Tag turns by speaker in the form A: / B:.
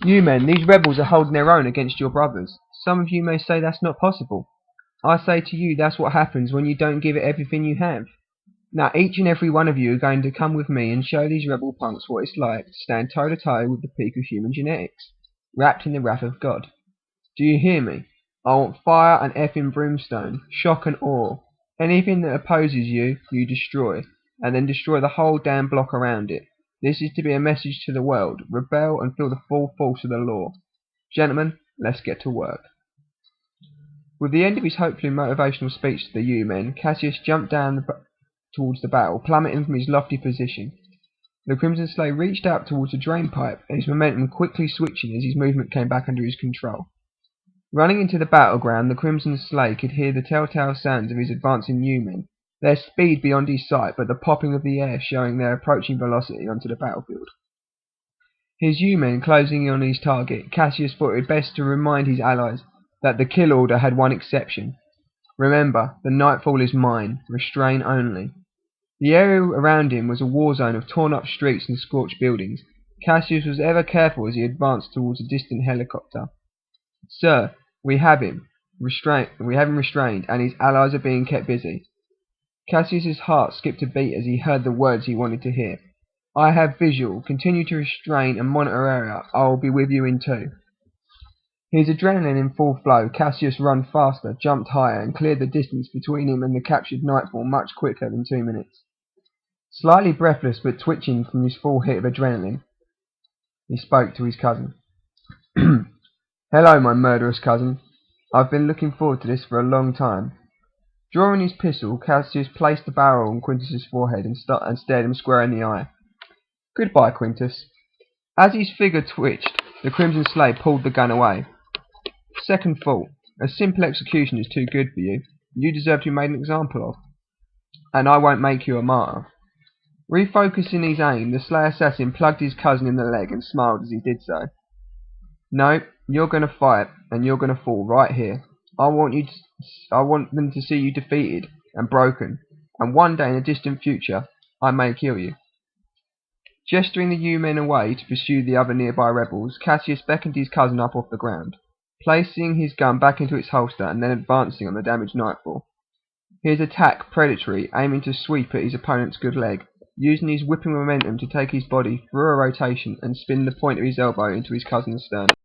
A: You men, these rebels are holding their own against your brothers. Some of you may say that's not possible. I say to you that's what happens when you don't give it everything you have. Now each and every one of you are going to come with me and show these rebel punks what it's like to stand toe to toe with the peak of human genetics, wrapped in the wrath of God. Do you hear me? I want fire and effing brimstone, shock and awe. Anything that opposes you, you destroy, and then destroy the whole damn block around it. This is to be a message to the world. Rebel and feel the full force of the law. Gentlemen, let's get to work. With the end of his hopefully motivational speech to the U-men, Cassius jumped down towards the battle, plummeting from his lofty position. The Crimson Slayer reached out towards the drain pipe, and his momentum quickly switching as his movement came back under his control. Running into the battleground, the Crimson Slayer could hear the telltale sounds of his advancing U-men, their speed beyond his sight, but the popping of the air showing their approaching velocity onto the battlefield. His U-men closing in on his target, Cassius thought it best to remind his allies that the kill order had one exception. Remember, the nightfall is mine, restrain only. The area around him was a war zone of torn-up streets and scorched buildings. Cassius was ever careful as he advanced towards a distant helicopter. Sir, we have him restrained, and his allies are being kept busy. Cassius's heart skipped a beat as he heard the words he wanted to hear. I have visual. Continue to restrain and monitor area. I will be with you in 2. His adrenaline in full flow, Cassius ran faster, jumped higher, and cleared the distance between him and the captured Nightfall much quicker than 2 minutes. Slightly breathless but twitching from his full hit of adrenaline, he spoke to his cousin. Hello, my murderous cousin. I've been looking forward to this for a long time. Drawing his pistol, Cassius placed the barrel on Quintus's forehead and stared him square in the eye. Goodbye, Quintus. As his figure twitched, the Crimson Slayer pulled the gun away. Second thought, a simple execution is too good for you. You deserve to be made an example of. And I won't make you a martyr. Refocusing his aim, the Slayer assassin plugged his cousin in the leg and smiled as he did so. No, you're going to fight, and you're going to fall right here. I want them to see you defeated and broken, and one day in the distant future, I may kill you. Gesturing the U-men away to pursue the other nearby rebels, Cassius beckoned his cousin up off the ground, placing his gun back into its holster and then advancing on the damaged Nightfall. His attack predatory, aiming to sweep at his opponent's good leg, using his whipping momentum to take his body through a rotation and spin the point of his elbow into his cousin's sternum.